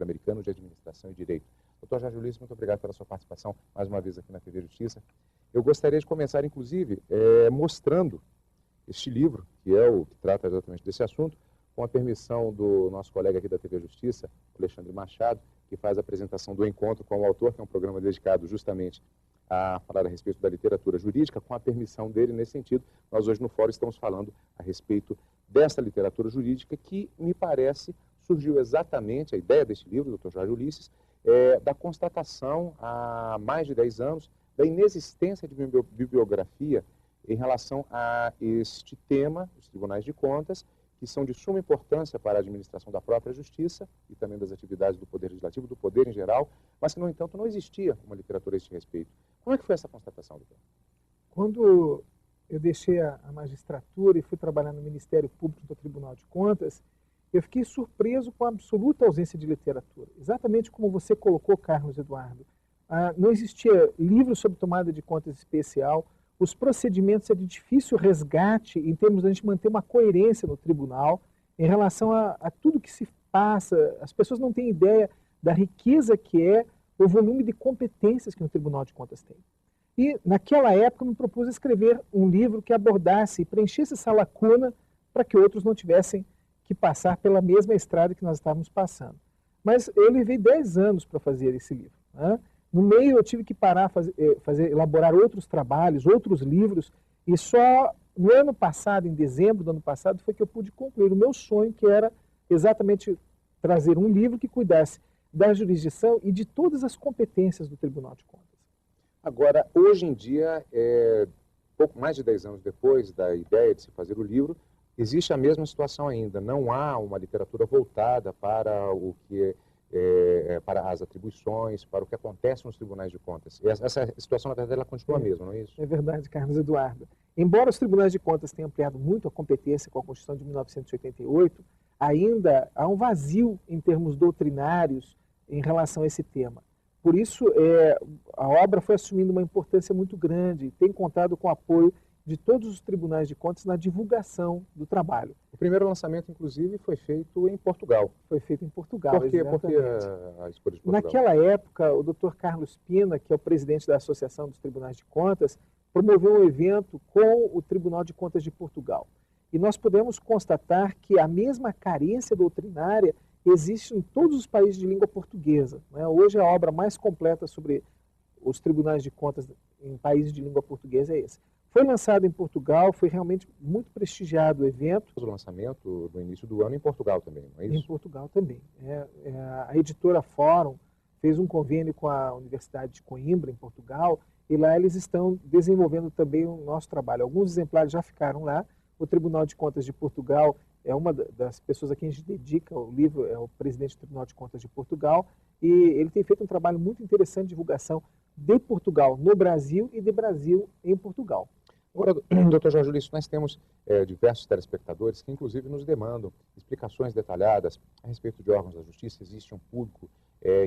Americano de Administração e Direito. Doutor Jorge Ulisses, muito obrigado pela sua participação mais uma vez aqui na TV Justiça. Eu gostaria de começar, inclusive, mostrando este livro, que é o que trata exatamente desse assunto, com a permissão do nosso colega aqui da TV Justiça, Alexandre Machado, que faz a apresentação do Encontro com o Autor, que é um programa dedicado justamente a falar a respeito da literatura jurídica. Com a permissão dele, nesse sentido, nós hoje no Fórum estamos falando a respeito dessa literatura jurídica que, me parece, surgiu exatamente, a ideia deste livro, Dr. Jorge Ulisses, da constatação há mais de 10 anos da inexistência de bibliografia em relação a este tema, os tribunais de contas, que são de suma importância para a administração da própria justiça e também das atividades do Poder Legislativo, do Poder em geral, mas que, no entanto, não existia uma literatura a este respeito. Como é que foi essa constatação, doutor? Quando eu deixei a magistratura e fui trabalhar no Ministério Público do Tribunal de Contas, eu fiquei surpreso com a absoluta ausência de literatura. Exatamente como você colocou, Carlos Eduardo. Não existia livro sobre tomada de contas especial, os procedimentos é de difícil resgate em termos de a gente manter uma coerência no tribunal em relação a tudo que se passa. As pessoas não têm ideia da riqueza que é o volume de competências que o Tribunal de Contas tem. E, naquela época, eu me propus escrever um livro que abordasse e preenchesse essa lacuna para que outros não tivessem que passar pela mesma estrada que nós estávamos passando. Mas eu levei 10 anos para fazer esse livro, né? No meio eu tive que parar, elaborar outros trabalhos, outros livros, e só no ano passado, em dezembro do ano passado, foi que eu pude concluir o meu sonho, que era exatamente trazer um livro que cuidasse da jurisdição e de todas as competências do Tribunal de Contas. Agora, hoje em dia, pouco mais de 10 anos depois da ideia de se fazer o livro, existe a mesma situação ainda. Não há uma literatura voltada para o que para as atribuições, para o que acontece nos tribunais de contas. Essa situação, na verdade, ela continua a mesma, não é isso? É verdade, Carlos Eduardo. Embora os tribunais de contas tenham ampliado muito a competência com a Constituição de 1988, ainda há um vazio em termos doutrinários em relação a esse tema. Por isso, a obra foi assumindo uma importância muito grande e tem contado com o apoio de todos os tribunais de contas na divulgação do trabalho. O primeiro lançamento, inclusive, foi feito em Portugal. Foi feito em Portugal, Por que a escolha de Portugal? Naquela época, o Dr. Carlos Pina, que é o presidente da Associação dos Tribunais de Contas, promoveu um evento com o Tribunal de Contas de Portugal. E nós podemos constatar que a mesma carência doutrinária existe em todos os países de língua portuguesa, né? Hoje a obra mais completa sobre os tribunais de contas em países de língua portuguesa é esse. Foi lançado em Portugal, foi realmente muito prestigiado o evento. O lançamento no início do ano em Portugal também, não é isso? Em Portugal também. A editora Fórum fez um convênio com a Universidade de Coimbra, em Portugal, e lá eles estão desenvolvendo também o nosso trabalho. Alguns exemplares já ficaram lá. O Tribunal de Contas de Portugal é uma das pessoas a quem a gente dedica o livro, é o presidente do Tribunal de Contas de Portugal, e ele tem feito um trabalho muito interessante de divulgação de Portugal no Brasil e de Brasil em Portugal. Agora, doutor Jorge Ulisses, nós temos diversos telespectadores que, inclusive, nos demandam explicações detalhadas a respeito de órgãos da justiça. Existe um público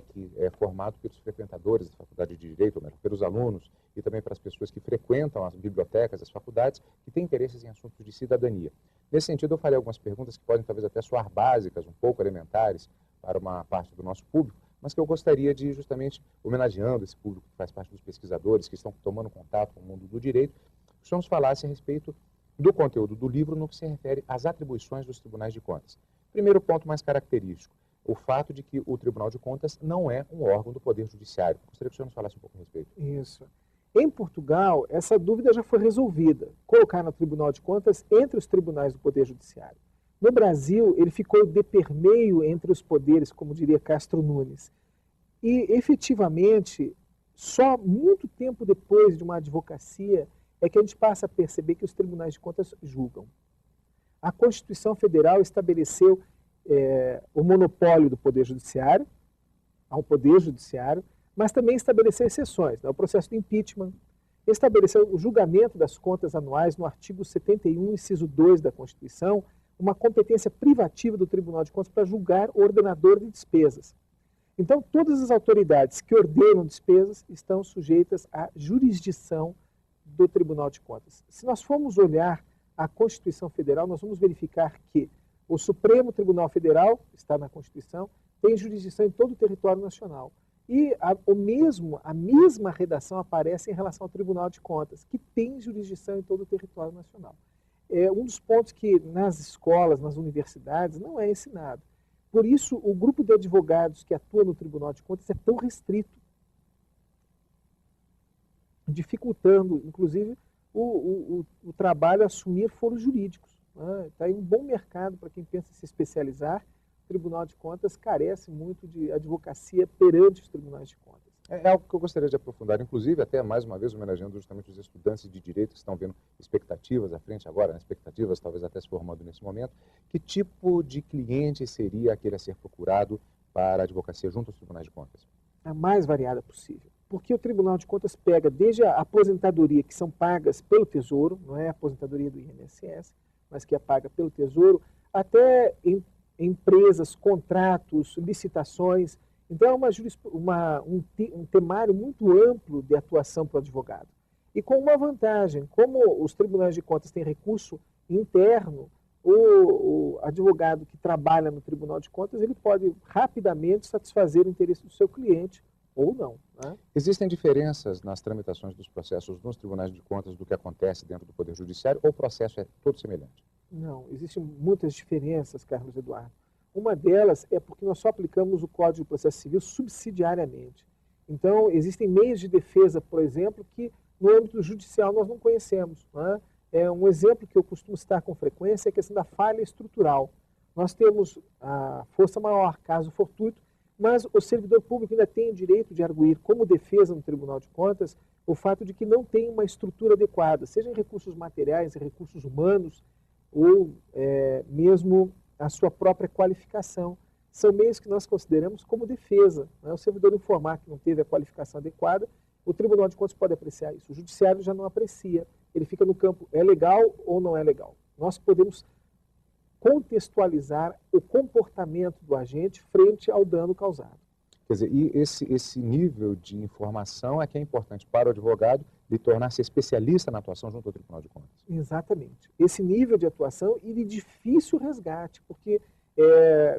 que é formado pelos frequentadores da Faculdade de Direito, ou melhor, pelos alunos, e também para as pessoas que frequentam as bibliotecas, as faculdades, que têm interesses em assuntos de cidadania. Nesse sentido, eu farei algumas perguntas que podem, talvez, até soar básicas, um pouco elementares, para uma parte do nosso público, mas que eu gostaria de, justamente, homenageando esse público que faz parte dos pesquisadores, que estão tomando contato com o mundo do direito, que o senhor nos falasse a respeito do conteúdo do livro no que se refere às atribuições dos tribunais de contas. Primeiro ponto mais característico, o fato de que o Tribunal de Contas não é um órgão do Poder Judiciário. Gostaria que o senhor nos falasse um pouco a respeito. Isso. Em Portugal, essa dúvida já foi resolvida. Colocar no Tribunal de Contas entre os tribunais do Poder Judiciário. No Brasil, ele ficou de permeio entre os poderes, como diria Castro Nunes. E, efetivamente, só muito tempo depois de uma advocacia é que a gente passa a perceber que os tribunais de contas julgam. A Constituição Federal estabeleceu o monopólio do Poder Judiciário, ao Poder Judiciário, mas também estabeleceu exceções, né? O processo de impeachment, estabeleceu o julgamento das contas anuais no artigo 71, inciso 2 da Constituição, uma competência privativa do Tribunal de Contas para julgar o ordenador de despesas. Então, todas as autoridades que ordenam despesas estão sujeitas à jurisdição do Tribunal de Contas. Se nós formos olhar a Constituição Federal, nós vamos verificar que o Supremo Tribunal Federal está na Constituição, tem jurisdição em todo o território nacional. E a mesma redação aparece em relação ao Tribunal de Contas, que tem jurisdição em todo o território nacional. É um dos pontos que nas escolas, nas universidades, não é ensinado. Por isso, o grupo de advogados que atua no Tribunal de Contas é tão restrito, dificultando, inclusive, o trabalho a assumir foros jurídicos. Está aí um bom mercado para quem pensa em se especializar. O Tribunal de Contas carece muito de advocacia perante os tribunais de contas. É algo que eu gostaria de aprofundar, inclusive, até mais uma vez, homenageando justamente os estudantes de direito que estão vendo expectativas à frente agora, né? Expectativas talvez até se formando nesse momento. Que tipo de cliente seria aquele a ser procurado para a advocacia junto aos tribunais de contas? A mais variada possível. Porque o Tribunal de Contas pega desde a aposentadoria, que são pagas pelo Tesouro, não é a aposentadoria do INSS, mas que é paga pelo Tesouro, até empresas, contratos, licitações. Então, é um temário muito amplo de atuação para o advogado. E com uma vantagem, como os tribunais de contas têm recurso interno, o advogado que trabalha no Tribunal de Contas, ele pode rapidamente satisfazer o interesse do seu cliente ou não. Né? Existem diferenças nas tramitações dos processos nos tribunais de contas do que acontece dentro do Poder Judiciário ou o processo é todo semelhante? Não, existem muitas diferenças, Carlos Eduardo. Uma delas é porque nós só aplicamos o Código de Processo Civil subsidiariamente. Então, existem meios de defesa, por exemplo, que no âmbito judicial nós não conhecemos. Né? Um exemplo que eu costumo citar com frequência é a questão da falha estrutural. Nós temos a força maior, caso fortuito, mas o servidor público ainda tem o direito de arguir como defesa no Tribunal de Contas o fato de que não tem uma estrutura adequada, seja em recursos materiais, em recursos humanos, ou mesmo a sua própria qualificação. São meios que nós consideramos como defesa. Né? O servidor informar que não teve a qualificação adequada, o Tribunal de Contas pode apreciar isso. O Judiciário já não aprecia. Ele fica no campo, é legal ou não é legal. Nós podemos contextualizar o comportamento do agente frente ao dano causado. Quer dizer, e esse nível de informação é que é importante para o advogado de tornar-se especialista na atuação junto ao Tribunal de Contas. Exatamente. Esse nível de atuação e de difícil resgate, porque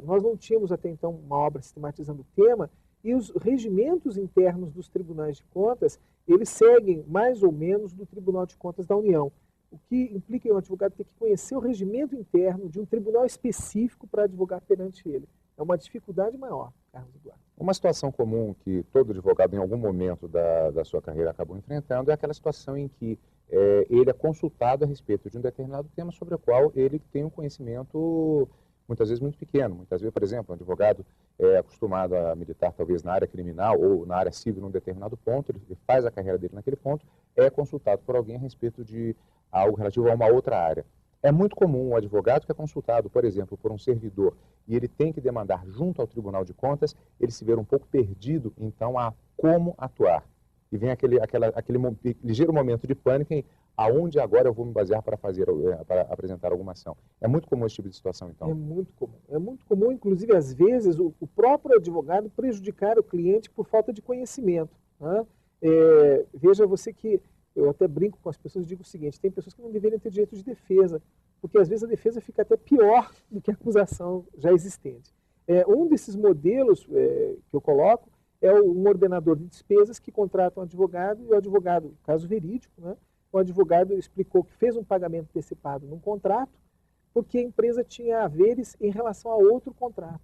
nós não tínhamos até então uma obra sistematizando o tema e os regimentos internos dos tribunais de contas, eles seguem mais ou menos do Tribunal de Contas da União, o que implica em um advogado ter que conhecer o regimento interno de um tribunal específico para advogar perante ele. É uma dificuldade maior, Carlos Eduardo. Uma situação comum que todo advogado em algum momento da sua carreira acabou enfrentando é aquela situação em que ele é consultado a respeito de um determinado tema sobre o qual ele tem um conhecimento muitas vezes muito pequeno. Muitas vezes, por exemplo, um advogado é acostumado a militar talvez na área criminal ou na área civil num determinado ponto, ele faz a carreira dele naquele ponto, é consultado por alguém a respeito de algo relativo a uma outra área. É muito comum um advogado que é consultado, por exemplo, por um servidor e ele tem que demandar junto ao Tribunal de Contas, ele se ver um pouco perdido, então, a como atuar. E vem aquele ligeiro momento de pânico em aonde agora eu vou me basear para apresentar alguma ação. É muito comum esse tipo de situação, então? É muito comum. É muito comum, inclusive, às vezes, o próprio advogado prejudicar o cliente por falta de conhecimento. Né? Veja você que eu até brinco com as pessoas e digo o seguinte, tem pessoas que não deveriam ter direito de defesa, porque às vezes a defesa fica até pior do que a acusação já existente. Um desses modelos que eu coloco é um ordenador de despesas que contrata um advogado e o advogado, caso verídico, né, o advogado explicou que fez um pagamento antecipado num contrato porque a empresa tinha haveres em relação a outro contrato.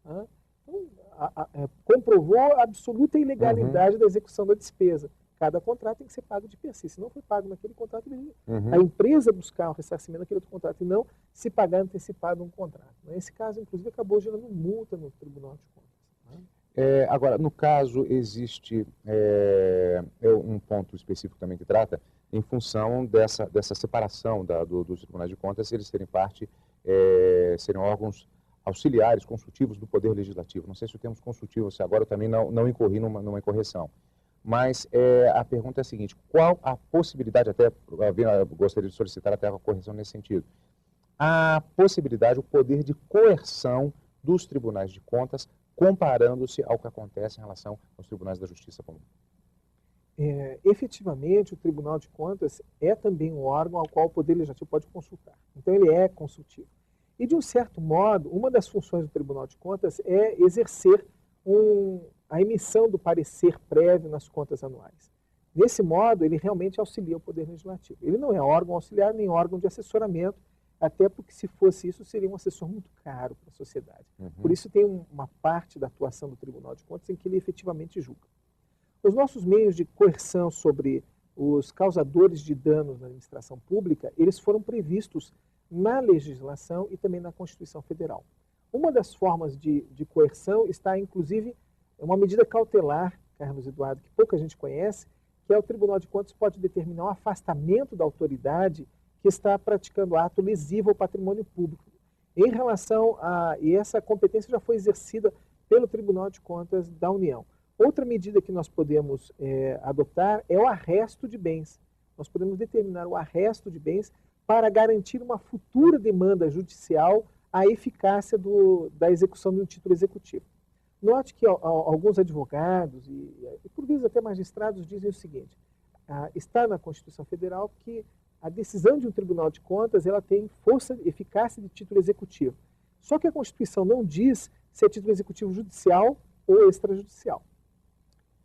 Né? Então, comprovou a absoluta ilegalidade da execução da despesa. Cada contrato tem que ser pago de per si. Se não foi pago naquele contrato, a empresa buscar o ressarcimento naquele outro contrato e não se pagar antecipado um contrato. Nesse caso, inclusive, acabou gerando multa no Tribunal de Contas. Né? Agora, no caso, existe um ponto específico também que trata em função dessa separação dos tribunais de contas, eles serem serem órgãos auxiliares, consultivos do Poder Legislativo. Não sei se o termo consultivo, se agora eu também não incorri numa incorreção. Mas a pergunta é a seguinte, qual a possibilidade, eu gostaria de solicitar até a correção nesse sentido, a possibilidade, o poder de coerção dos tribunais de contas, comparando-se ao que acontece em relação aos tribunais da Justiça Comum? Efetivamente, o Tribunal de Contas é também um órgão ao qual o Poder Legislativo pode consultar. Então, ele é consultivo. E, de um certo modo, uma das funções do Tribunal de Contas é exercer a emissão do parecer prévio nas contas anuais. Nesse modo, ele realmente auxilia o Poder Legislativo. Ele não é órgão auxiliar nem órgão de assessoramento, até porque, se fosse isso, seria um assessor muito caro para a sociedade. Por isso, tem uma parte da atuação do Tribunal de Contas em que ele efetivamente julga. Os nossos meios de coerção sobre os causadores de danos na administração pública, eles foram previstos na legislação e também na Constituição Federal. Uma das formas de coerção está, inclusive, uma medida cautelar, Carlos Eduardo, que pouca gente conhece, que é o Tribunal de Contas pode determinar o afastamento da autoridade que está praticando ato lesivo ao patrimônio público. Em relação e essa competência já foi exercida pelo Tribunal de Contas da União. Outra medida que nós podemos adotar é o arresto de bens. Nós podemos determinar o arresto de bens para garantir uma futura demanda judicial à eficácia da execução de um título executivo. Note que alguns advogados e por vezes até magistrados dizem o seguinte: está na Constituição Federal que a decisão de um Tribunal de Contas ela tem força, eficácia de título executivo. Só que a Constituição não diz se é título executivo judicial ou extrajudicial.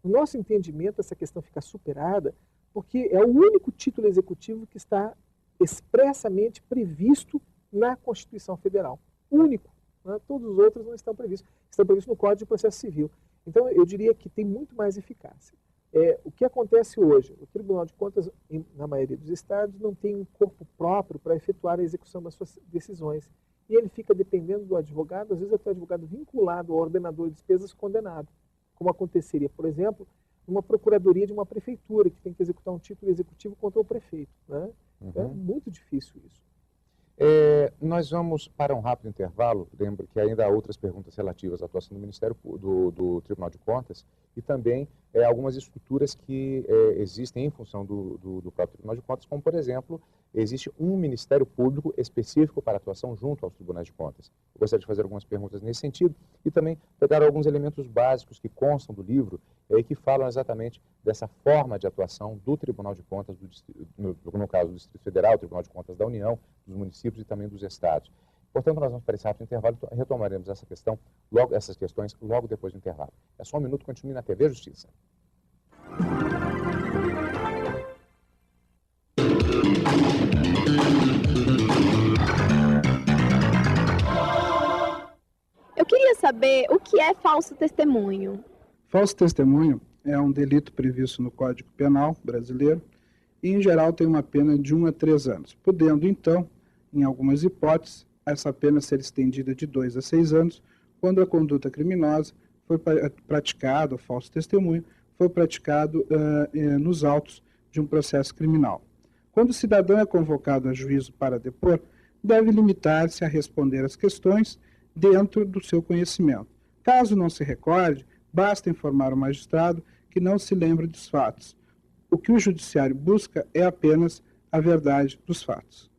No nosso entendimento, essa questão fica superada porque é o único título executivo que está expressamente previsto na Constituição Federal. Único. Né? Todos os outros não estão previstos. Estão previstos no Código de Processo Civil. Então, eu diria que tem muito mais eficácia. O que acontece hoje? O Tribunal de Contas, na maioria dos estados, não tem um corpo próprio para efetuar a execução das suas decisões. E ele fica dependendo do advogado, às vezes até o advogado vinculado ao ordenador de despesas condenado. Como aconteceria, por exemplo, numa procuradoria de uma prefeitura, que tem que executar um título executivo contra o prefeito. Né? É muito difícil isso. Nós vamos para um rápido intervalo. Lembro que ainda há outras perguntas relativas à atuação do Ministério do Tribunal de Contas e também algumas estruturas que existem em função do próprio Tribunal de Contas, como, por exemplo, existe um Ministério Público específico para atuação junto aos Tribunais de Contas. Eu gostaria de fazer algumas perguntas nesse sentido e também pegar alguns elementos básicos que constam do livro e que falam exatamente dessa forma de atuação do Tribunal de Contas, no caso do Distrito Federal, Tribunal de Contas da União, dos municípios e também dos estados. Portanto, nós vamos para esse rápido intervalo e retomaremos essas questões logo depois do intervalo. É só um minuto, continue na TV Justiça. Eu queria saber o que é falso testemunho. Falso testemunho é um delito previsto no Código Penal brasileiro e, em geral, tem uma pena de 1 a 3 anos, podendo, então, em algumas hipóteses, essa pena ser estendida de 2 a 6 anos, quando a conduta criminosa foi praticada, o falso testemunho, foi praticado nos autos de um processo criminal. Quando o cidadão é convocado a juízo para depor, deve limitar-se a responder às questões dentro do seu conhecimento. Caso não se recorde, basta informar o magistrado que não se lembra dos fatos. O que o judiciário busca é apenas a verdade dos fatos.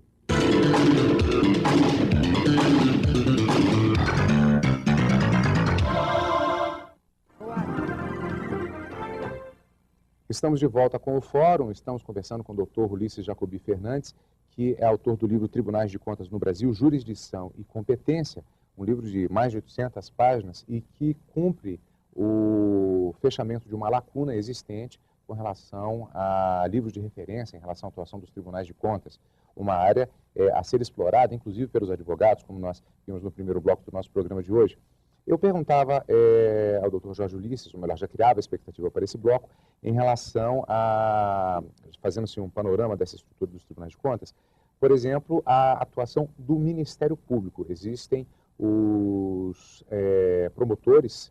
Estamos de volta com o Fórum, estamos conversando com o Dr. Ulisses Jacobi Fernandes, que é autor do livro Tribunais de Contas no Brasil, Jurisdição e Competência, um livro de mais de 800 páginas e que cumpre o fechamento de uma lacuna existente com relação a livros de referência, em relação à atuação dos tribunais de contas, uma área a ser explorada, inclusive pelos advogados, como nós vimos no primeiro bloco do nosso programa de hoje. Eu perguntava ao Dr. Jorge Ulisses, ou melhor, já criava a expectativa para esse bloco, em relação a, fazendo-se um panorama dessa estrutura dos tribunais de contas, por exemplo, a atuação do Ministério Público. Existem os promotores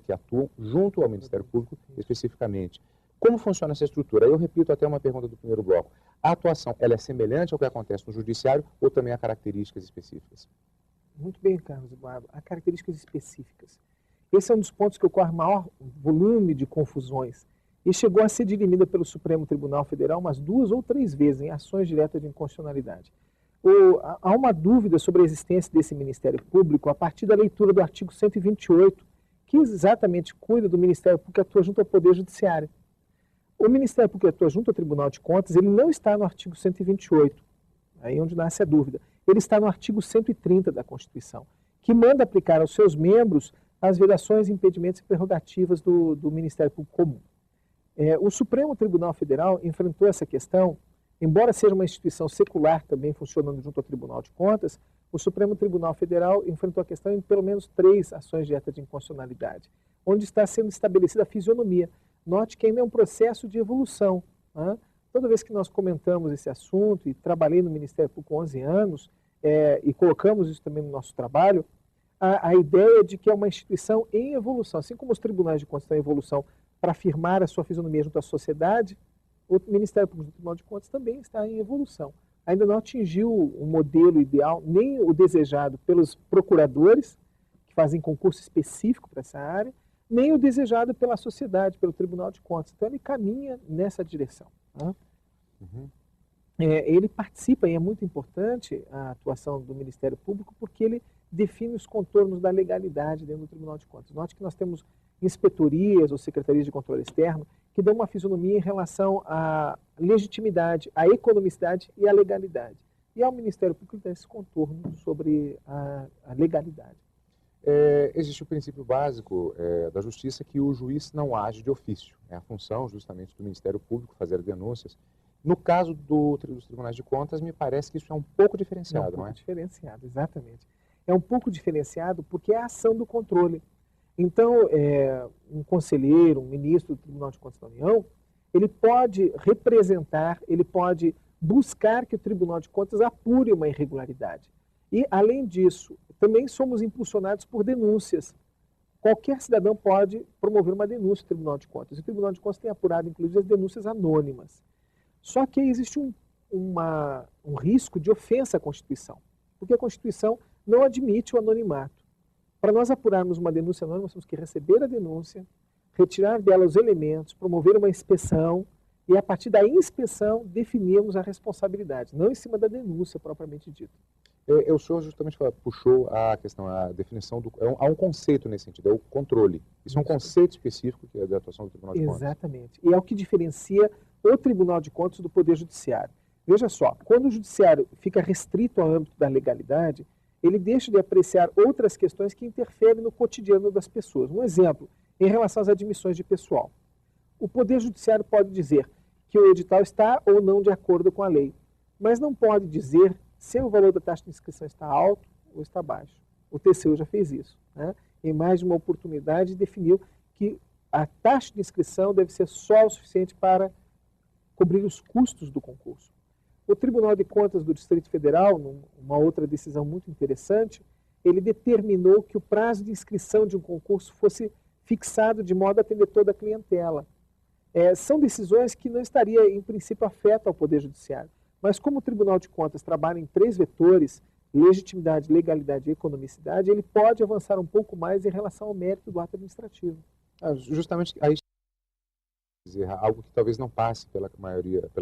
que atuam junto ao Ministério Público especificamente. Como funciona essa estrutura? Eu repito até uma pergunta do primeiro bloco. A atuação, ela é semelhante ao que acontece no Judiciário ou também há características específicas? Muito bem, Carlos Eduardo. Há características específicas. Esse é um dos pontos que ocorre maior volume de confusões e chegou a ser dirimida pelo Supremo Tribunal Federal umas 2 ou 3 vezes em ações diretas de inconstitucionalidade. Há uma dúvida sobre a existência desse Ministério Público a partir da leitura do artigo 128, que exatamente cuida do Ministério Público que atua junto ao Poder Judiciário. O Ministério Público que atua junto ao Tribunal de Contas, ele não está no artigo 128, aí onde nasce a dúvida. ele está no artigo 130 da Constituição, que manda aplicar aos seus membros as vedações, impedimentos e prerrogativas do Ministério Público Comum. O Supremo Tribunal Federal enfrentou essa questão, embora seja uma instituição secular também funcionando junto ao Tribunal de Contas, o Supremo Tribunal Federal enfrentou a questão em pelo menos 3 ações diretas de inconstitucionalidade, onde está sendo estabelecida a fisionomia. Note que ainda é um processo de evolução. Né? Toda vez que nós comentamos esse assunto, e trabalhei no Ministério Público há 11 anos, e colocamos isso também no nosso trabalho, a ideia de que é uma instituição em evolução. Assim como os tribunais de contas estão em evolução para afirmar a sua fisionomia junto à sociedade, o Ministério Público do Tribunal de Contas também está em evolução. Ainda não atingiu o modelo ideal, nem o desejado pelos procuradores, que fazem concurso específico para essa área, nem o desejado pela sociedade, pelo Tribunal de Contas. Então ele caminha nessa direção. Né? Uhum. Ele participa, e é muito importante a atuação do Ministério Público, porque ele define os contornos da legalidade dentro do Tribunal de Contas. Note que nós temos inspetorias ou secretarias de controle externo que dão uma fisionomia em relação à legitimidade, à economicidade e à legalidade. E ao Ministério Público dá esse contorno sobre a legalidade. Existe o princípio básico da justiça que o juiz não age de ofício. É a função justamente do Ministério Público fazer denúncias. No caso dos tribunais de contas, me parece que isso é um pouco diferenciado, não é? Diferenciado, exatamente. É um pouco diferenciado porque é a ação do controle. Então, um conselheiro, um ministro do Tribunal de Contas da União, ele pode representar, ele pode buscar que o Tribunal de Contas apure uma irregularidade. E, além disso, também somos impulsionados por denúncias. Qualquer cidadão pode promover uma denúncia no Tribunal de Contas. O Tribunal de Contas tem apurado, inclusive, as denúncias anônimas. Só que existe um risco de ofensa à Constituição, porque a Constituição não admite o anonimato. Para nós apurarmos uma denúncia anônima, nós temos que receber a denúncia, retirar dela os elementos, promover uma inspeção e, a partir da inspeção, definirmos a responsabilidade, não em cima da denúncia propriamente dita. O senhor justamente puxou a questão, a definição há um conceito nesse sentido, é o controle. Isso é um conceito específico que é da atuação do Tribunal de Contas. Exatamente. E é o que diferencia o Tribunal de Contas do Poder Judiciário. Veja só, quando o Judiciário fica restrito ao âmbito da legalidade, ele deixa de apreciar outras questões que interferem no cotidiano das pessoas. Um exemplo, em relação às admissões de pessoal. O Poder Judiciário pode dizer que o edital está ou não de acordo com a lei, mas não pode dizer se o valor da taxa de inscrição está alto ou está baixo. O TCU já fez isso. Né? Em mais de uma oportunidade, definiu que a taxa de inscrição deve ser só o suficiente para cobrir os custos do concurso. O Tribunal de Contas do Distrito Federal, numa outra decisão muito interessante, ele determinou que o prazo de inscrição de um concurso fosse fixado de modo a atender toda a clientela. São decisões que não estaria, em princípio, afetam ao Poder Judiciário. Mas como o Tribunal de Contas trabalha em 3 vetores, legitimidade, legalidade e economicidade, ele pode avançar um pouco mais em relação ao mérito do ato administrativo. Justamente aí algo que talvez não passe pela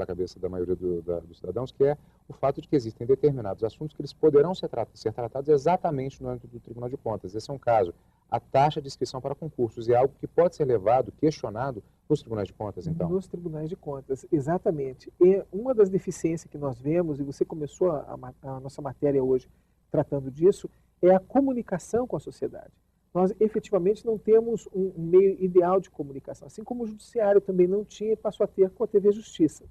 cabeça da maioria dos cidadãos, que é o fato de que existem determinados assuntos que eles poderão ser tratados exatamente no âmbito do Tribunal de Contas. Esse é um caso. A taxa de inscrição para concursos é algo que pode ser levado, questionado nos Tribunais de Contas, então? Nos Tribunais de Contas, exatamente. E uma das deficiências que nós vemos, e você começou a nossa matéria hoje tratando disso, é a comunicação com a sociedade. Nós efetivamente não temos um meio ideal de comunicação, assim como o Judiciário também não tinha e passou a ter com a TV Justiça.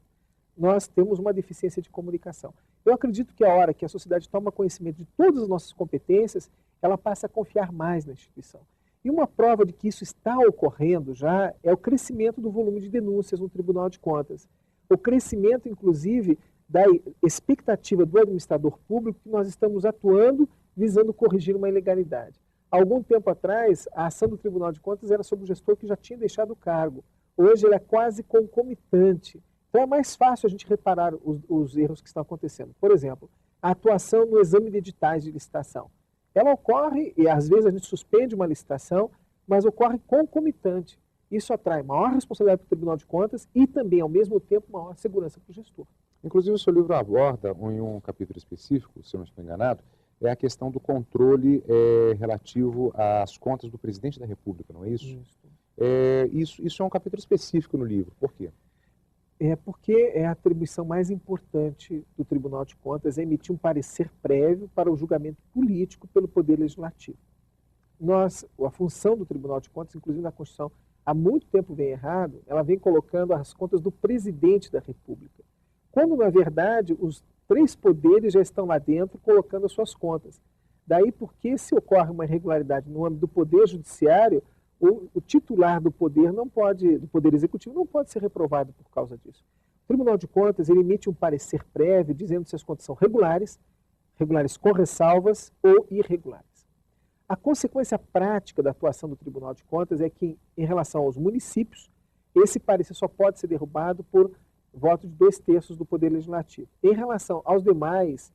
Nós temos uma deficiência de comunicação. Eu acredito que a hora que a sociedade toma conhecimento de todas as nossas competências, ela passa a confiar mais na instituição. E uma prova de que isso está ocorrendo já é o crescimento do volume de denúncias no Tribunal de Contas. O crescimento, inclusive, da expectativa do administrador público que nós estamos atuando visando corrigir uma ilegalidade. Há algum tempo atrás, a ação do Tribunal de Contas era sobre o gestor que já tinha deixado o cargo. Hoje ela é quase concomitante. Então é mais fácil a gente reparar os erros que estão acontecendo. Por exemplo, a atuação no exame de editais de licitação. Ela ocorre, e às vezes a gente suspende uma licitação, mas ocorre concomitante. Isso atrai maior responsabilidade para o Tribunal de Contas e também, ao mesmo tempo, maior segurança para o gestor. Inclusive, o seu livro aborda, em um capítulo específico, se eu não estou enganado, é a questão do controle relativo às contas do presidente da República, não é isso? Isso é um capítulo específico no livro. Por quê? Porque é a atribuição mais importante do Tribunal de Contas, é emitir um parecer prévio para o julgamento político pelo Poder Legislativo. A função do Tribunal de Contas, inclusive na Constituição, há muito tempo vem errado, ela vem colocando as contas do presidente da República, quando, na verdade, os 3 poderes já estão lá dentro colocando as suas contas. Daí porque, se ocorre uma irregularidade no âmbito do Poder Judiciário, o titular do Poder Executivo não pode ser reprovado por causa disso. O Tribunal de Contas ele emite um parecer prévio dizendo se as contas são regulares com ressalvas ou irregulares. A consequência prática da atuação do Tribunal de Contas é que, em relação aos municípios, esse parecer só pode ser derrubado por voto de 2/3 do Poder Legislativo. Em relação aos demais,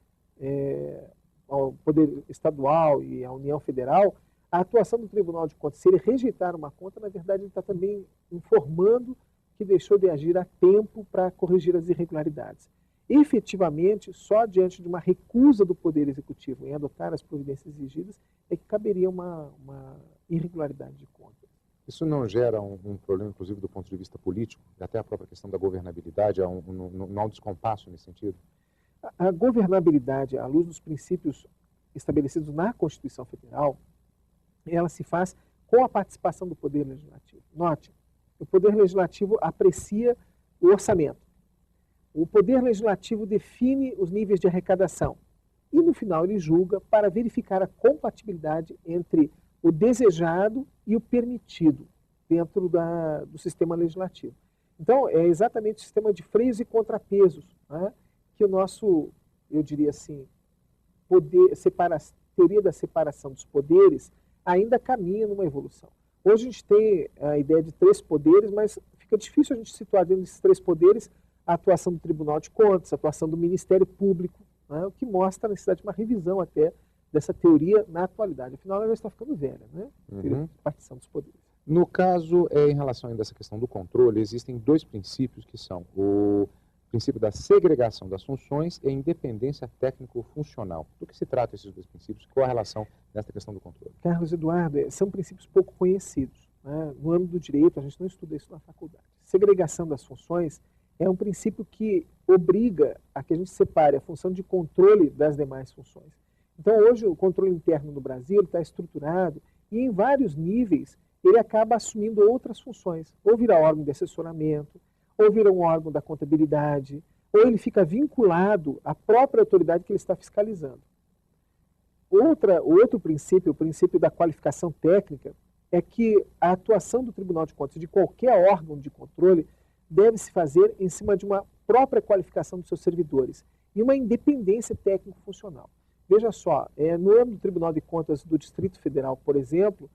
ao Poder Estadual e à União Federal, a atuação do Tribunal de Contas, se ele rejeitar uma conta, na verdade ele está também informando que deixou de agir a tempo para corrigir as irregularidades. Efetivamente, só diante de uma recusa do Poder Executivo em adotar as providências exigidas é que caberia uma irregularidade de conta. Isso não gera um problema, inclusive, do ponto de vista político, e até a própria questão da governabilidade, não há um descompasso nesse sentido? A governabilidade, à luz dos princípios estabelecidos na Constituição Federal, ela se faz com a participação do Poder Legislativo. Note, o Poder Legislativo aprecia o orçamento. O Poder Legislativo define os níveis de arrecadação e, no final, ele julga para verificar a compatibilidade entre o desejado e o permitido dentro do sistema legislativo. Então, é exatamente o sistema de freios e contrapesos, né, que o nosso, eu diria assim, teoria da separação dos poderes ainda caminha numa evolução. Hoje a gente tem a ideia de 3 poderes, mas fica difícil a gente situar dentro desses 3 poderes a atuação do Tribunal de Contas, a atuação do Ministério Público, né, o que mostra a necessidade de uma revisão até dessa teoria na atualidade. Afinal, ela já está ficando velha, né? A partição dos poderes. No caso, em relação ainda a essa questão do controle, existem 2 princípios que são o princípio da segregação das funções e a independência técnico-funcional. Do que se trata esses 2 princípios? Qual a relação nessa questão do controle? Carlos Eduardo, são princípios pouco conhecidos, né? No âmbito do direito, a gente não estuda isso na faculdade. Segregação das funções é um princípio que obriga a que a gente separe a função de controle das demais funções. Então, hoje, o controle interno no Brasil está estruturado e, em vários níveis, ele acaba assumindo outras funções. Ou vira órgão de assessoramento, ou vira um órgão da contabilidade, ou ele fica vinculado à própria autoridade que ele está fiscalizando. Outro princípio, o princípio da qualificação técnica, é que a atuação do Tribunal de Contas, de qualquer órgão de controle, deve se fazer em cima de uma própria qualificação dos seus servidores e uma independência técnico-funcional. Veja só, no âmbito do Tribunal de Contas do Distrito Federal, por exemplo,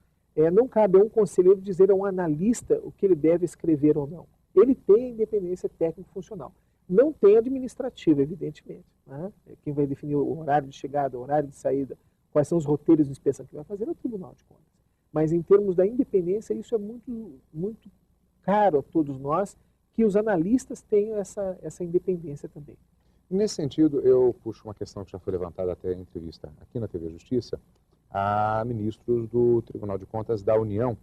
não cabe a um conselheiro dizer a um analista o que ele deve escrever ou não. Ele tem independência técnico-funcional. Não tem administrativa, evidentemente, né? Quem vai definir o horário de chegada, o horário de saída, quais são os roteiros de inspeção que vai fazer é o Tribunal de Contas. Mas em termos da independência, isso é muito, muito caro a todos nós, que os analistas tenham essa independência também. Nesse sentido, eu puxo uma questão que já foi levantada até em entrevista aqui na TV Justiça, a ministros do Tribunal de Contas da União.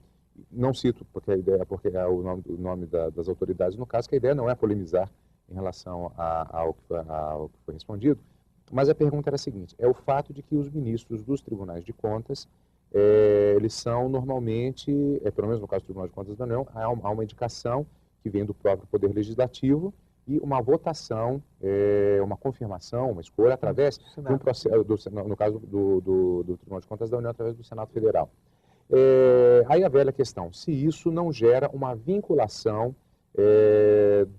Não cito porque é o nome das autoridades no caso, que a ideia não é polemizar em relação ao que foi respondido, mas a pergunta era a seguinte: é o fato de que os ministros dos tribunais de contas, eles são normalmente, pelo menos no caso do Tribunal de Contas da União, há uma indicação que vem do próprio Poder Legislativo e uma votação, uma confirmação, uma escolha através de um processo, no caso do Tribunal de Contas da União, através do Senado Federal. Aí a velha questão, se isso não gera uma vinculação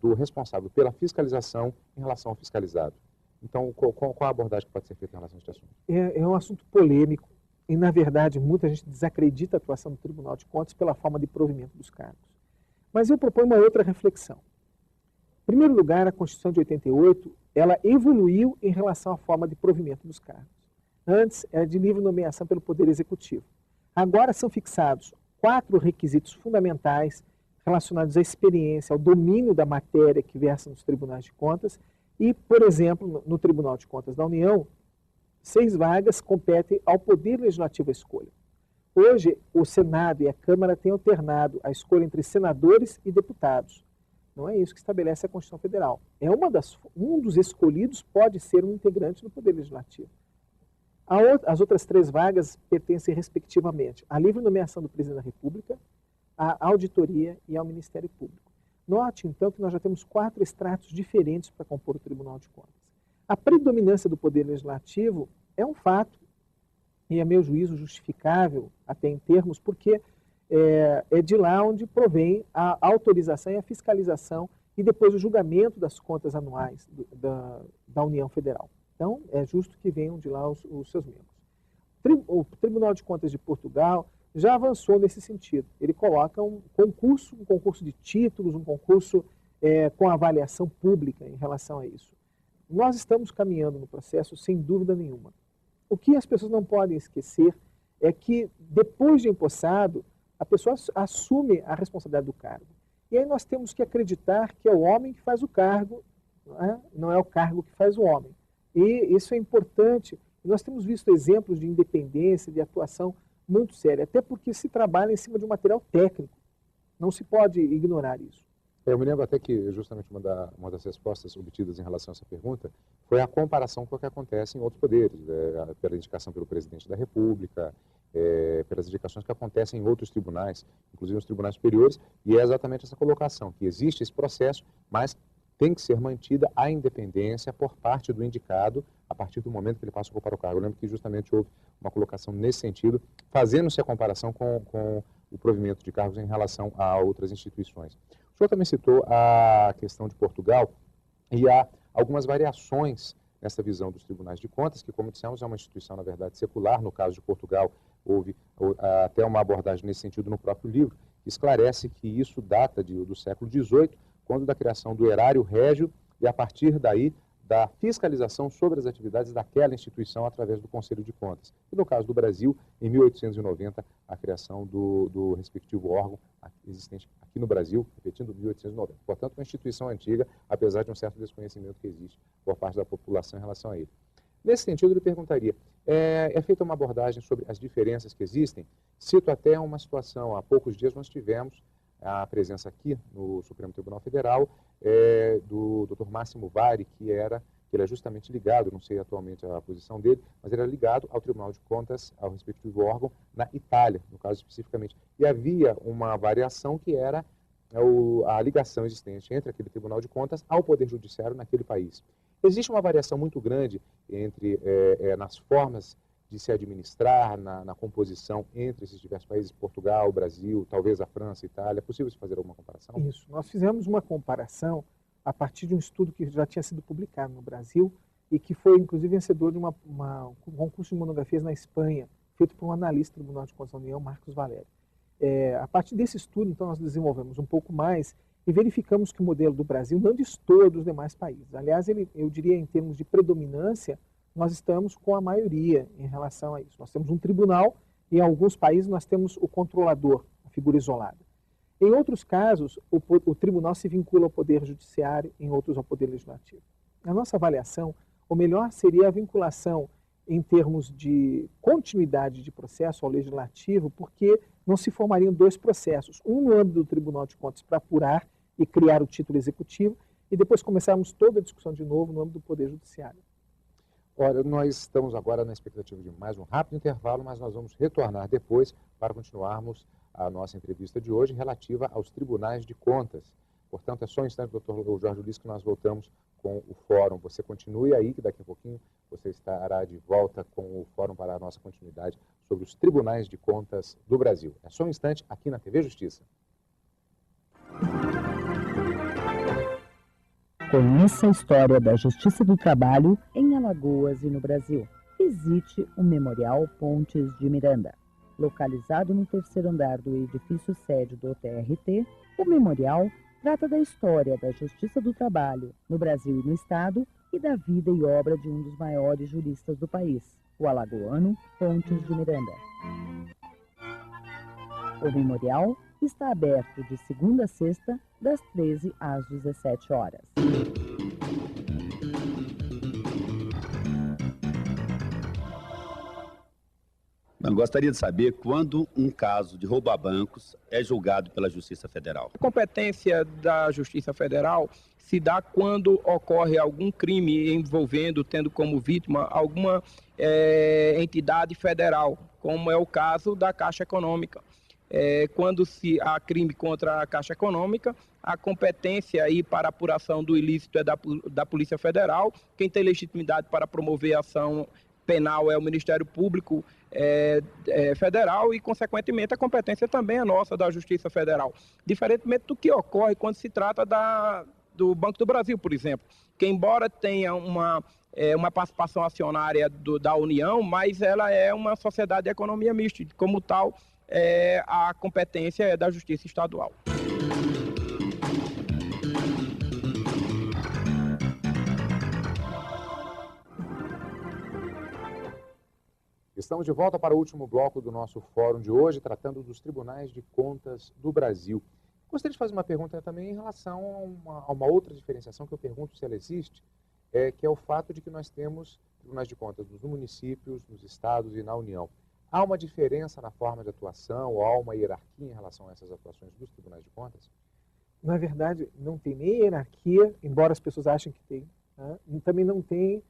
do responsável pela fiscalização em relação ao fiscalizado. Então, qual a abordagem que pode ser feita em relação a este assunto? É um assunto polêmico e, na verdade, muita gente desacredita a atuação do Tribunal de Contas pela forma de provimento dos cargos. Mas eu proponho uma outra reflexão. Em primeiro lugar, a Constituição de 88, ela evoluiu em relação à forma de provimento dos cargos. Antes, era de livre nomeação pelo Poder Executivo. Agora são fixados 4 requisitos fundamentais relacionados à experiência, ao domínio da matéria que versa nos tribunais de contas e, por exemplo, no Tribunal de Contas da União, 6 vagas competem ao Poder Legislativo à escolha. Hoje, o Senado e a Câmara têm alternado a escolha entre senadores e deputados. Não é isso que estabelece a Constituição Federal. Um dos escolhidos pode ser um integrante do Poder Legislativo. As outras 3 vagas pertencem, respectivamente, à livre nomeação do Presidente da República, à Auditoria e ao Ministério Público. Note, então, que nós já temos 4 estratos diferentes para compor o Tribunal de Contas. A predominância do Poder Legislativo é um fato, e a meu juízo justificável, até em termos, porque é de lá onde provém a autorização e a fiscalização e depois o julgamento das contas anuais da União Federal. Então, é justo que venham de lá os seus membros. O Tribunal de Contas de Portugal já avançou nesse sentido. Ele coloca um concurso de títulos, um concurso com avaliação pública em relação a isso. Nós estamos caminhando no processo sem dúvida nenhuma. O que as pessoas não podem esquecer é que, depois de empossado, a pessoa assume a responsabilidade do cargo. E aí nós temos que acreditar que é o homem que faz o cargo, não é o cargo que faz o homem. E isso é importante. Nós temos visto exemplos de independência, de atuação muito séria, até porque se trabalha em cima de um material técnico. Não se pode ignorar isso. Eu me lembro até que justamente uma das respostas obtidas em relação a essa pergunta foi a comparação com o que acontece em outros poderes, pela indicação pelo presidente da República, pelas indicações que acontecem em outros tribunais, inclusive nos tribunais superiores, e é exatamente essa colocação, que existe esse processo, mas tem que ser mantida a independência por parte do indicado a partir do momento que ele passa a ocupar o cargo. Eu lembro que justamente houve uma colocação nesse sentido, fazendo-se a comparação com o provimento de cargos em relação a outras instituições. O senhor também citou a questão de Portugal e há algumas variações nessa visão dos tribunais de contas, que, como dissemos, é uma instituição, na verdade, secular. No caso de Portugal, houve até uma abordagem nesse sentido no próprio livro, que esclarece que isso data do século XVIII, quando da criação do erário régio e, a partir daí, da fiscalização sobre as atividades daquela instituição através do Conselho de Contas. E no caso do Brasil, em 1890, a criação do respectivo órgão existente aqui no Brasil, repetindo, 1890. Portanto, uma instituição antiga, apesar de um certo desconhecimento que existe por parte da população em relação a ele. Nesse sentido, eu lhe perguntaria, é feita uma abordagem sobre as diferenças que existem? Cito até uma situação, há poucos dias nós tivemos a presença aqui no Supremo Tribunal Federal do Dr. Máximo Vari, que ele é justamente ligado, não sei atualmente a posição dele, mas ele era ligado ao Tribunal de Contas, ao respectivo órgão, na Itália, no caso especificamente. E havia uma variação que era a ligação existente entre aquele Tribunal de Contas ao Poder Judiciário naquele país. Existe uma variação muito grande nas formas de se administrar, na composição entre esses diversos países, Portugal, Brasil, talvez a França, Itália. É possível se fazer alguma comparação? Isso. Nós fizemos uma comparação a partir de um estudo que já tinha sido publicado no Brasil e que foi, inclusive, vencedor de um concurso de monografias na Espanha, feito por um analista do Tribunal de Contas da União, Marcos Valério. A partir desse estudo, então, nós desenvolvemos um pouco mais e verificamos que o modelo do Brasil não destoa dos demais países. Aliás, eu diria, em termos de predominância, nós estamos com a maioria em relação a isso. Nós temos um tribunal e em alguns países nós temos o controlador, a figura isolada. Em outros casos, o tribunal se vincula ao Poder Judiciário, em outros ao Poder Legislativo. Na nossa avaliação, o melhor seria a vinculação em termos de continuidade de processo ao Legislativo, porque não se formariam 2 processos, um no âmbito do Tribunal de Contas para apurar e criar o título executivo, e depois começarmos toda a discussão de novo no âmbito do Poder Judiciário. Ora, nós estamos agora na expectativa de mais um rápido intervalo, mas nós vamos retornar depois para continuarmos a nossa entrevista de hoje relativa aos tribunais de contas. Portanto, é só um instante, doutor Jorge Ulisses, que nós voltamos com o fórum. Você continue aí, que daqui a pouquinho você estará de volta com o fórum para a nossa continuidade sobre os tribunais de contas do Brasil. É só um instante aqui na TV Justiça. Conheça a história da Justiça do Trabalho em Alagoas e no Brasil. Visite o Memorial Pontes de Miranda. Localizado no 3º andar do edifício sede do TRT, o memorial trata da história da Justiça do Trabalho no Brasil e no Estado e da vida e obra de um dos maiores juristas do país, o alagoano Pontes de Miranda. O memorial está aberto de segunda a sexta, das 13 às 17 horas. Eu gostaria de saber quando um caso de roubo a bancos é julgado pela Justiça Federal. A competência da Justiça Federal se dá quando ocorre algum crime envolvendo, tendo como vítima alguma entidade federal, como é o caso da Caixa Econômica. Quando há crime contra a Caixa Econômica, a competência aí para apuração do ilícito é da Polícia Federal. Quem tem legitimidade para promover a ação penal é o Ministério Público Federal e, consequentemente, a competência também é nossa, da Justiça Federal. Diferentemente do que ocorre quando se trata do Banco do Brasil, por exemplo, que embora tenha uma participação acionária da União, mas ela é uma sociedade de economia mista, como tal, a competência é da Justiça Estadual. Estamos de volta para o último bloco do nosso fórum de hoje, tratando dos tribunais de contas do Brasil. Gostaria de fazer uma pergunta também em relação a uma outra diferenciação que eu pergunto se ela existe, que é o fato de que nós temos tribunais de contas nos municípios, nos estados e na União. Há uma diferença na forma de atuação ou há uma hierarquia em relação a essas atuações dos tribunais de contas? Na verdade, não tem nem hierarquia, embora as pessoas achem que tem, né? Também não tem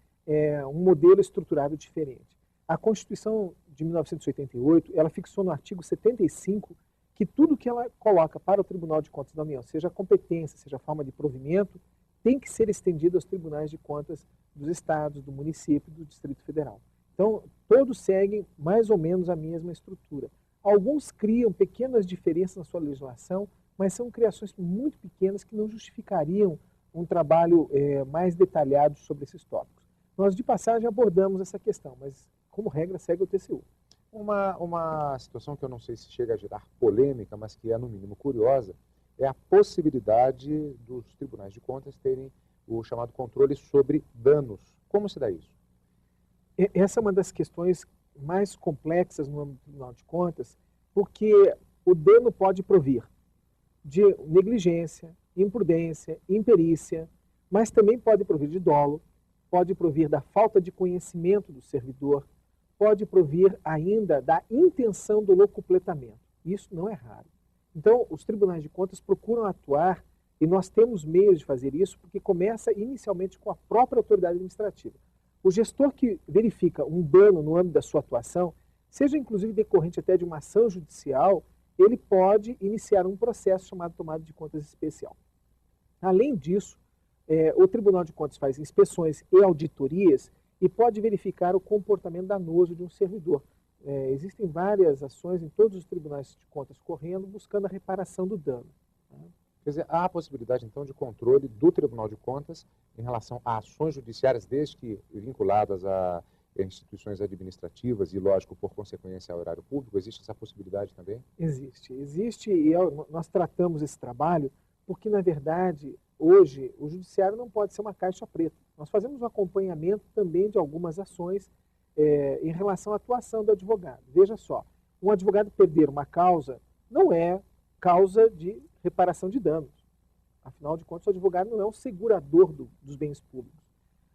um modelo estruturado diferente. A Constituição de 1988, ela fixou no artigo 75 que tudo que ela coloca para o Tribunal de Contas da União, seja competência, seja forma de provimento, tem que ser estendido aos tribunais de contas dos estados, do município e do Distrito Federal. Então, todos seguem mais ou menos a mesma estrutura. Alguns criam pequenas diferenças na sua legislação, mas são criações muito pequenas que não justificariam um trabalho mais detalhado sobre esses tópicos. Nós, de passagem, abordamos essa questão, mas, como regra, segue o TCU. Uma situação que eu não sei se chega a gerar polêmica, mas que é, no mínimo, curiosa, é a possibilidade dos tribunais de contas terem o chamado controle sobre danos. Como se dá isso? Essa é uma das questões mais complexas no âmbito do Tribunal de Contas, porque o dano pode provir de negligência, imprudência, imperícia, mas também pode provir de dolo, pode provir da falta de conhecimento do servidor, pode provir ainda da intenção do locupletamento. Isso não é raro. Então, os tribunais de contas procuram atuar, e nós temos meios de fazer isso, porque começa inicialmente com a própria autoridade administrativa. O gestor que verifica um dano no âmbito da sua atuação, seja inclusive decorrente até de uma ação judicial, ele pode iniciar um processo chamado tomada de contas especial. Além disso, o Tribunal de Contas faz inspeções e auditorias e pode verificar o comportamento danoso de um servidor. Existem várias ações em todos os tribunais de contas correndo, buscando a reparação do dano. Quer dizer, há a possibilidade, então, de controle do Tribunal de Contas em relação a ações judiciárias, desde que vinculadas a instituições administrativas e, lógico, por consequência, ao erário público? Existe essa possibilidade também? Existe e nós tratamos esse trabalho porque, na verdade, hoje, o judiciário não pode ser uma caixa preta. Nós fazemos um acompanhamento também de algumas ações em relação à atuação do advogado. Veja só, um advogado perder uma causa não é causa de reparação de danos. Afinal de contas, o advogado não é um segurador dos bens públicos.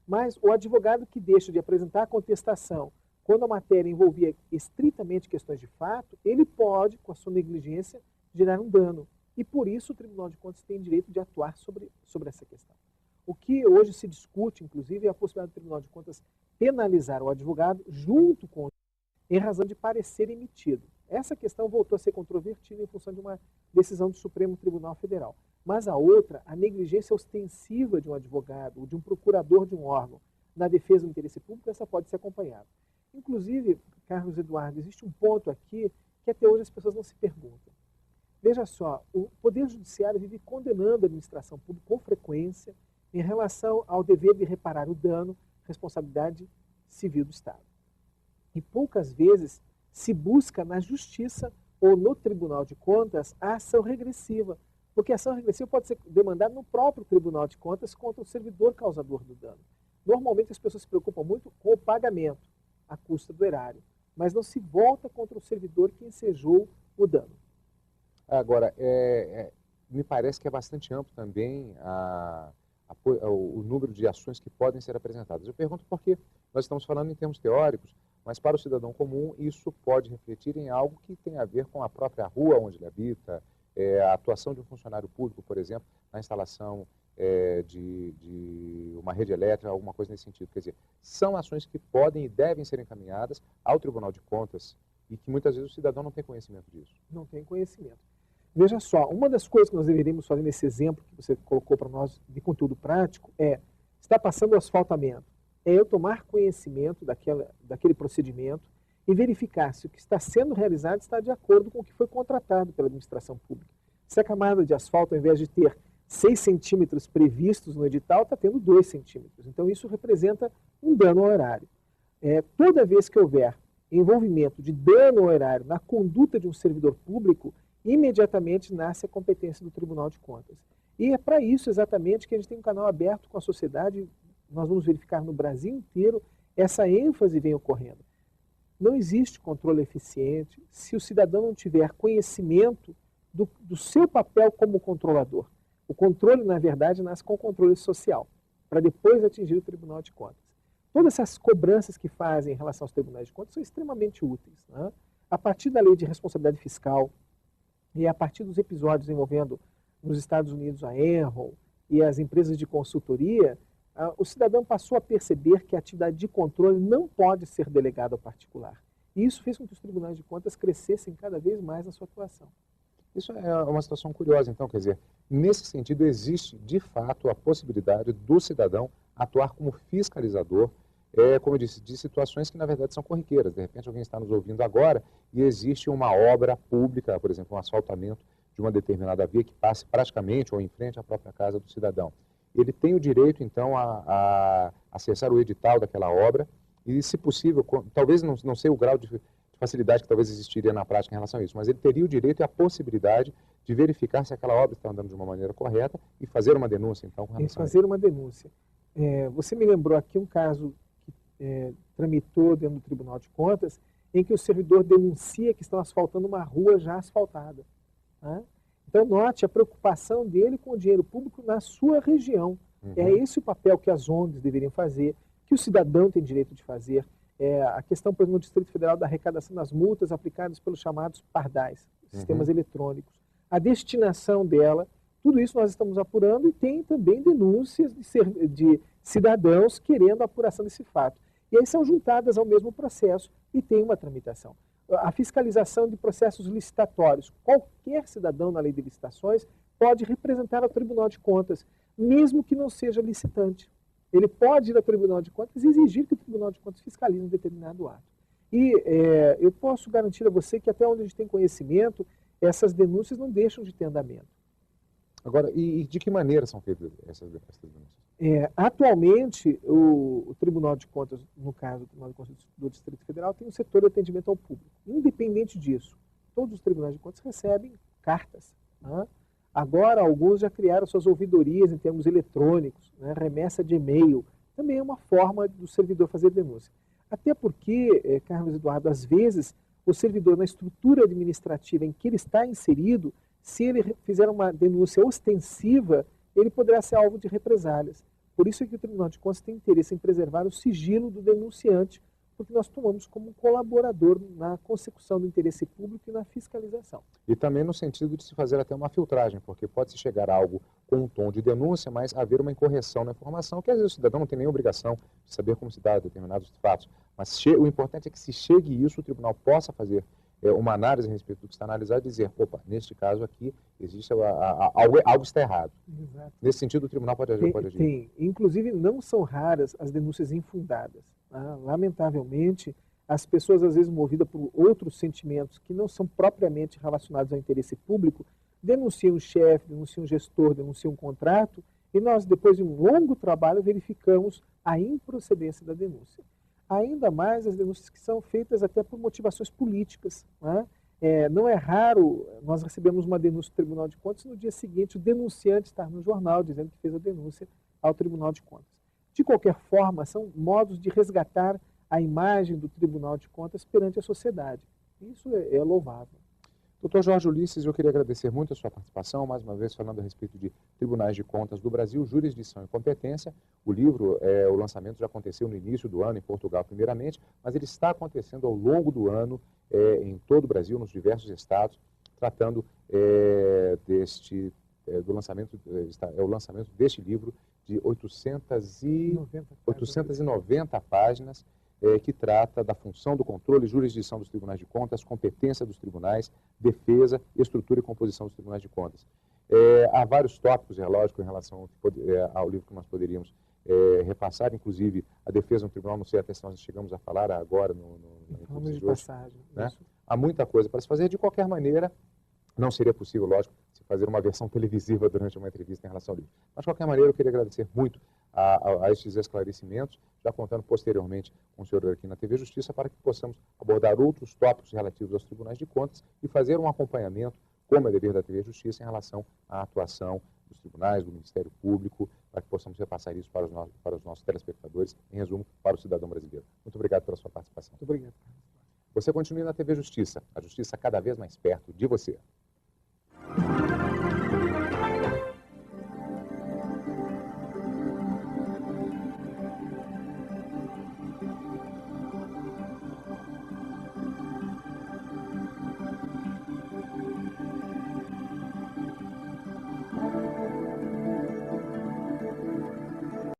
Mas o advogado que deixa de apresentar a contestação quando a matéria envolvia estritamente questões de fato, ele pode, com a sua negligência, gerar um dano. E por isso o Tribunal de Contas tem direito de atuar sobre essa questão. O que hoje se discute, inclusive, é a possibilidade do Tribunal de Contas penalizar o advogado junto com o em razão de parecer emitido. Essa questão voltou a ser controvertida em função de uma decisão do Supremo Tribunal Federal. Mas a outra, a negligência ostensiva de um advogado ou de um procurador de um órgão na defesa do interesse público, essa pode ser acompanhada. Inclusive, Carlos Eduardo, existe um ponto aqui que até hoje as pessoas não se perguntam. Veja só, o Poder Judiciário vive condenando a administração pública com frequência em relação ao dever de reparar o dano, responsabilidade civil do Estado. E poucas vezes se busca na Justiça ou no Tribunal de Contas a ação regressiva, porque a ação regressiva pode ser demandada no próprio Tribunal de Contas contra o servidor causador do dano. Normalmente as pessoas se preocupam muito com o pagamento à custa do erário, mas não se volta contra o servidor que ensejou o dano. Agora, me parece que é bastante amplo também o número de ações que podem ser apresentadas. Eu pergunto porque nós estamos falando em termos teóricos, Mas para o cidadão comum, isso pode refletir em algo que tem a ver com a própria rua onde ele habita, a atuação de um funcionário público, por exemplo, na instalação de uma rede elétrica, alguma coisa nesse sentido. Quer dizer, são ações que podem e devem ser encaminhadas ao Tribunal de Contas e que muitas vezes o cidadão não tem conhecimento disso. Não tem conhecimento. Veja só, uma das coisas que nós deveríamos fazer nesse exemplo que você colocou para nós de conteúdo prático está passando o asfaltamento. É eu tomar conhecimento daquele procedimento e verificar se o que está sendo realizado está de acordo com o que foi contratado pela administração pública. Se a camada de asfalto, ao invés de ter 6 centímetros previstos no edital, está tendo 2 centímetros. Então, isso representa um dano ao erário. Toda vez que houver envolvimento de dano ao erário na conduta de um servidor público, imediatamente nasce a competência do Tribunal de Contas. E é para isso exatamente que a gente tem um canal aberto com a sociedade. Nós vamos verificar no Brasil inteiro essa ênfase vem ocorrendo. Não existe controle eficiente se o cidadão não tiver conhecimento do seu papel como controlador. O controle, na verdade, nasce com o controle social, para depois atingir o Tribunal de Contas. Todas essas cobranças que fazem em relação aos tribunais de contas são extremamente úteis, né? A partir da lei de responsabilidade fiscal e a partir dos episódios envolvendo nos Estados Unidos a Enron e as empresas de consultoria, o cidadão passou a perceber que a atividade de controle não pode ser delegada ao particular. E isso fez com que os tribunais de contas crescessem cada vez mais na sua atuação. Isso é uma situação curiosa, então, quer dizer, nesse sentido existe, de fato, a possibilidade do cidadão atuar como fiscalizador, como eu disse, de situações que, na verdade, são corriqueiras. De repente, alguém está nos ouvindo agora e existe uma obra pública, por exemplo, um asfaltamento de uma determinada via que passe praticamente ou em frente à própria casa do cidadão. Ele tem o direito, então, a acessar o edital daquela obra e, se possível, talvez não sei o grau de facilidade que talvez existiria na prática em relação a isso, mas ele teria o direito e a possibilidade de verificar se aquela obra está andando de uma maneira correta e fazer uma denúncia, então, com relação a isso. Fazer uma denúncia. Você me lembrou aqui um caso que tramitou dentro do Tribunal de Contas, em que o servidor denuncia que estão asfaltando uma rua já asfaltada, né? Então, note a preocupação dele com o dinheiro público na sua região. É esse o papel que as ONGs deveriam fazer, que o cidadão tem direito de fazer. A questão, por exemplo, no Distrito Federal da arrecadação das multas aplicadas pelos chamados pardais, sistemas eletrônicos. A destinação dela, tudo isso nós estamos apurando e tem também denúncias de cidadãos querendo a apuração desse fato. E aí são juntadas ao mesmo processo e tem uma tramitação. A fiscalização de processos licitatórios. Qualquer cidadão na lei de licitações pode representar ao Tribunal de Contas, mesmo que não seja licitante. Ele pode ir ao Tribunal de Contas e exigir que o Tribunal de Contas fiscalize um determinado ato. E eu posso garantir a você que até onde a gente tem conhecimento, essas denúncias não deixam de ter andamento. Agora, e de que maneira são feitas essas denúncias? Atualmente, o Tribunal de Contas, no caso do Tribunal de Contas do Distrito Federal, tem um setor de atendimento ao público. Independente disso, todos os tribunais de contas recebem cartas, né? Agora, alguns já criaram suas ouvidorias em termos eletrônicos, né? Remessa de e-mail, também é uma forma do servidor fazer denúncia. Até porque, Carlos Eduardo, às vezes, o servidor, na estrutura administrativa em que ele está inserido, se ele fizer uma denúncia ostensiva, ele poderá ser alvo de represálias. Por isso é que o Tribunal de Contas tem interesse em preservar o sigilo do denunciante, porque nós tomamos como colaborador na consecução do interesse público e na fiscalização. E também no sentido de se fazer até uma filtragem, porque pode-se chegar a algo com um tom de denúncia, mas haver uma incorreção na informação, que às vezes o cidadão não tem nenhuma obrigação de saber como se dá determinados fatos. Mas o importante é que se chegue isso, o tribunal possa fazer uma análise a respeito do que está analisado e dizer, opa, neste caso aqui existe algo está errado. Exato. Nesse sentido, o tribunal pode agir? Tem. Inclusive, não são raras as denúncias infundadas. Lamentavelmente, as pessoas, às vezes movidas por outros sentimentos que não são propriamente relacionados ao interesse público, denunciam o chefe, denunciam o gestor, denunciam um contrato, e nós, depois de um longo trabalho, verificamos a improcedência da denúncia. Ainda mais as denúncias que são feitas até por motivações políticas, né? Não é raro, nós recebemos uma denúncia do Tribunal de Contas e no dia seguinte o denunciante está no jornal dizendo que fez a denúncia ao Tribunal de Contas. De qualquer forma, são modos de resgatar a imagem do Tribunal de Contas perante a sociedade. Isso é louvável. Doutor Jorge Ulisses, eu queria agradecer muito a sua participação, mais uma vez falando a respeito de Tribunais de Contas do Brasil, Jurisdição e Competência. O livro, o lançamento já aconteceu no início do ano em Portugal primeiramente, mas ele está acontecendo ao longo do ano em todo o Brasil, nos diversos estados, tratando do lançamento, o lançamento deste livro de 890 páginas, que trata da função do controle e jurisdição dos tribunais de contas, competência dos tribunais, defesa, estrutura e composição dos tribunais de contas. Há vários tópicos, é lógico, em relação ao livro que nós poderíamos repassar, inclusive a defesa no tribunal, não sei até se nós chegamos a falar agora no de passagem, né? Há muita coisa para se fazer. De qualquer maneira, não seria possível, lógico, se fazer uma versão televisiva durante uma entrevista em relação ao livro. Mas, de qualquer maneira, eu queria agradecer muito a estes esclarecimentos, já contando posteriormente com o senhor aqui na TV Justiça, para que possamos abordar outros tópicos relativos aos tribunais de contas e fazer um acompanhamento, como é dever da TV Justiça, em relação à atuação dos tribunais, do Ministério Público, para que possamos repassar isso para os nossos telespectadores, em resumo, para o cidadão brasileiro. Muito obrigado pela sua participação. Muito obrigado. Você continue na TV Justiça, a justiça cada vez mais perto de você.